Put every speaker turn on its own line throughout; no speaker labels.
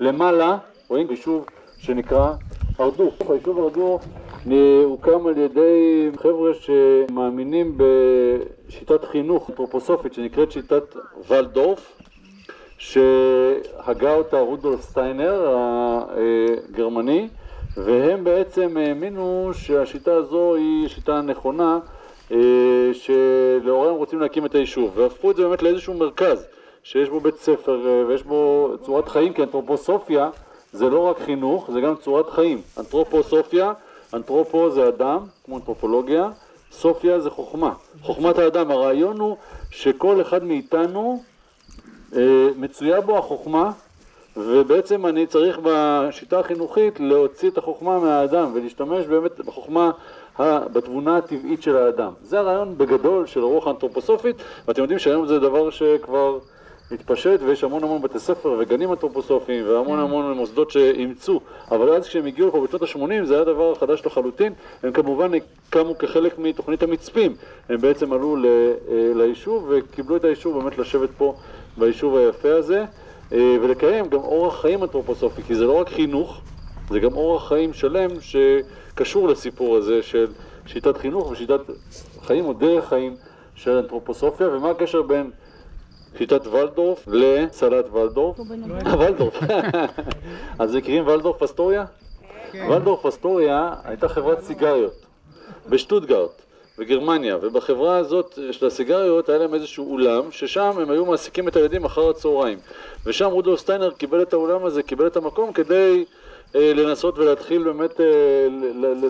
למעלה, רואים יישוב שנקרא הרדוף. היישוב הרדוף הוקם על ידי חבר'ה שמאמינים בשיטת חינוך אנתרופוסופית שנקראת שיטת ולדורף, שהגה אותה רודולף סטיינר הגרמני, והם בעצם האמינו שהשיטה הזו היא שיטה נכונה, שלאורה הם רוצים להקים את היישוב, והפכו את זה באמת לאיזשהו מרכז שיש בו בית ספר ויש בו צורת חיים, כי אנתרופוסופיה זה לא רק חינוך, זה גם צורת חיים. אנתרופוסופיה, אנתרופו זה אדם, כמו אנתרופולוגיה, סופיה זה חוכמה, חוכמת האדם. הרעיון הוא שכל אחד מאיתנו מצויה בו החוכמה, ובעצם אני צריך בשיטה החינוכית להוציא את החוכמה מהאדם ולהשתמש באמת בחוכמה, בתבונה הטבעית של האדם. זה הרעיון בגדול של הרוח האנתרופוסופית, ואתם יודעים שהיום זה דבר שכבר התפשט, ויש המון בתי ספר וגנים אנתרופוסופיים והמון מוסדות שאימצו, אבל אז כשהם הגיעו לפה בשנות ה-80 זה היה דבר חדש לחלוטין. הם כמובן קמו כחלק מתוכנית המצפים, הם בעצם עלו ליישוב וקיבלו את היישוב באמת לשבת פה ביישוב היפה הזה ולקיים גם אורח חיים אנתרופוסופי, כי זה לא רק חינוך, זה גם אורח חיים שלם שקשור לסיפור הזה של שיטת חינוך ושיטת חיים או דרך חיים של אנתרופוסופיה. ומה הקשר בין שיטת ולדורף לסלט ולדורף? ולדורף. אז מכירים ולדורף אסטוריה? ולדורף אסטוריה הייתה חברת סיגריות בשטוטגרט בגרמניה, ובחברה הזאת של הסיגריות היה להם איזשהו אולם ששם הם היו מעסיקים את הילדים אחר הצהריים, ושם רודולף סטיינר קיבל את האולם הזה, קיבל את המקום כדי לנסות ולהתחיל באמת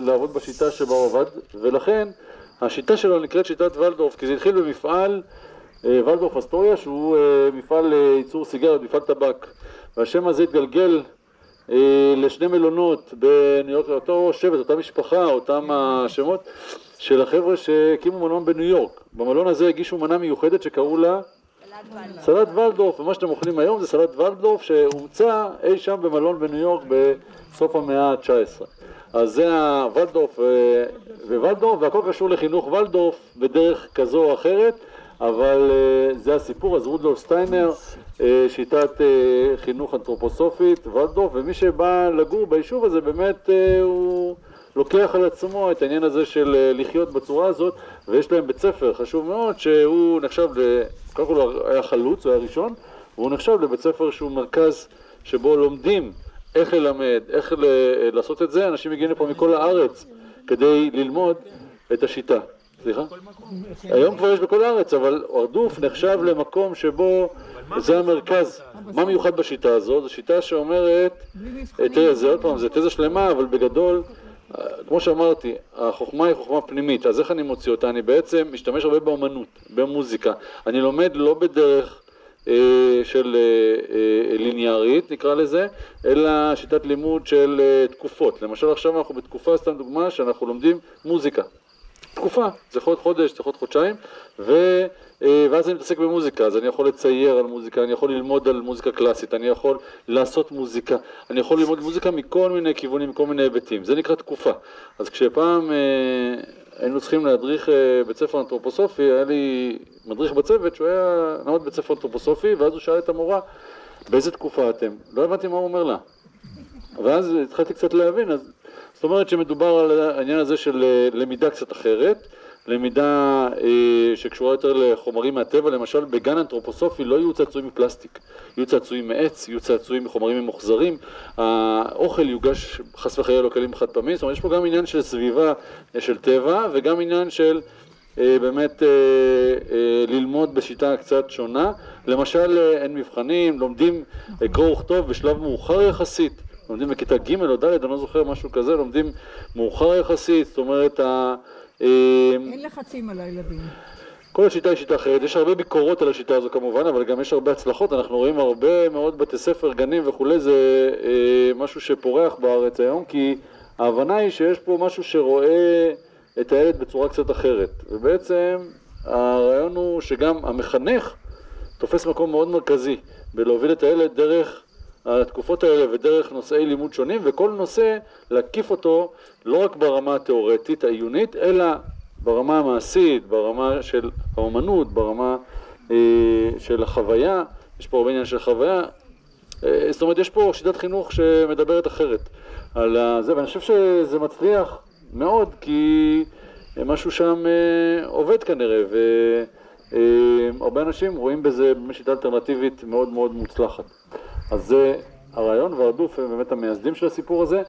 לעבוד בשיטה שבה הוא עבד, ולכן השיטה שלו נקראת שיטת ולדורף, כי זה התחיל במפעל ולדורף אסטוריה שהוא מפעל ייצור סיגריות, מפעל טבק, והשם הזה התגלגל לשני מלונות בניו יורק, אותו שבט, אותה משפחה, אותם השמות של החבר'ה שהקימו מלון בניו יורק. במלון הזה הגישו מנה מיוחדת שקראו לה סלט ולדורף, ומה שאתם אוכלים היום זה סלט ולדורף שהומצא אי שם במלון בניו יורק בסוף המאה ה-19. אז זה הוולדורף ווולדורף, והכל קשור לחינוך ולדורף בדרך כזו או אחרת, אבל זה הסיפור. אז רודולף סטיינר, שיטת חינוך אנתרופוסופית, ולדורף, ומי שבא לגור ביישוב הזה באמת הוא לוקח על עצמו את העניין הזה של לחיות בצורה הזאת, ויש להם בית ספר חשוב מאוד שהוא נחשב, קודם כל הוא היה חלוץ, הוא היה ראשון, והוא נחשב לבית ספר שהוא מרכז שבו לומדים איך ללמד, איך לעשות את זה. אנשים מגיעים לפה מכל הארץ כדי ללמוד את השיטה. סליחה? היום כבר יש בכל הארץ, אבל הרדוף נחשב למקום שבו זה המרכז. מה מיוחד בשיטה הזו? זו שיטה שאומרת, זה עוד פעם, זה תזה שלמה, אבל בגדול, כמו שאמרתי, החוכמה היא חוכמה פנימית. אז איך אני מוציא אותה? אני בעצם משתמש הרבה באמנות, במוזיקה. אני לומד לא בדרך של ליניארית נקרא לזה, אלא שיטת לימוד של תקופות. למשל עכשיו אנחנו בתקופה, סתם דוגמה, שאנחנו לומדים מוזיקה. תקופה, זה יכול להיות חודש, זה יכול להיות חודשיים, ואז אני מתעסק במוזיקה. אז אני יכול לצייר על מוזיקה, אני יכול ללמוד על מוזיקה קלאסית, אני יכול לעשות מוזיקה, אני יכול ללמוד מוזיקה מכל מיני כיוונים, מכל מיני היבטים. זה נקרא תקופה. אז כשפעם היינו צריכים להדריך בית ספר אנתרופוסופי, היה לי מדריך בצוות שהוא היה נעוד בית ספר אנתרופוסופי, ואז הוא שאל את המורה, באיזה תקופה אתם? לא הבנתי מה הוא אומר לה. ואז התחלתי קצת להבין, אז זאת אומרת שמדובר על העניין הזה של למידה קצת אחרת, למידה שקשורה יותר לחומרים מהטבע. למשל בגן אנתרופוסופי לא יהיו צעצועים מפלסטיק, יהיו צעצועים מעץ, יהיו צעצועים מחומרים ממוחזרים, האוכל יוגש חס וחלילה לא כלים חד פעמי. זאת אומרת יש פה גם עניין של סביבה של טבע וגם עניין של באמת ללמוד בשיטה קצת שונה. למשל אין מבחנים, לומדים קרוא וכתוב בשלב מאוחר יחסית, לומדים בכיתה ג' או ד', אני לא זוכר משהו כזה, לומדים מאוחר יחסית, זאת אומרת
אין לחצים על הילדים.
כל השיטה היא שיטה אחרת, יש הרבה ביקורות על השיטה הזו כמובן, אבל גם יש הרבה הצלחות. אנחנו רואים הרבה מאוד בתי ספר, גנים וכולי, זה משהו שפורח בארץ היום, כי ההבנה היא שיש פה משהו שרואה את הילד בצורה קצת אחרת, ובעצם הרעיון הוא שגם המחנך תופס מקום מאוד מרכזי בלהוביל את הילד דרך התקופות האלה ודרך נושאי לימוד שונים, וכל נושא להקיף אותו לא רק ברמה התיאורטית העיונית, אלא ברמה המעשית, ברמה של האומנות, ברמה של החוויה. יש פה הרבה עניין של חוויה, זאת אומרת, יש פה שיטת חינוך שמדברת אחרת על זה, ואני חושב שזה מצליח מאוד, כי משהו שם עובד כנראה, והרבה אנשים רואים בזה שיטה אלטרנטיבית מאוד מאוד מוצלחת. אז זה הרעיון, והרדוף הם באמת המייסדים של הסיפור הזה.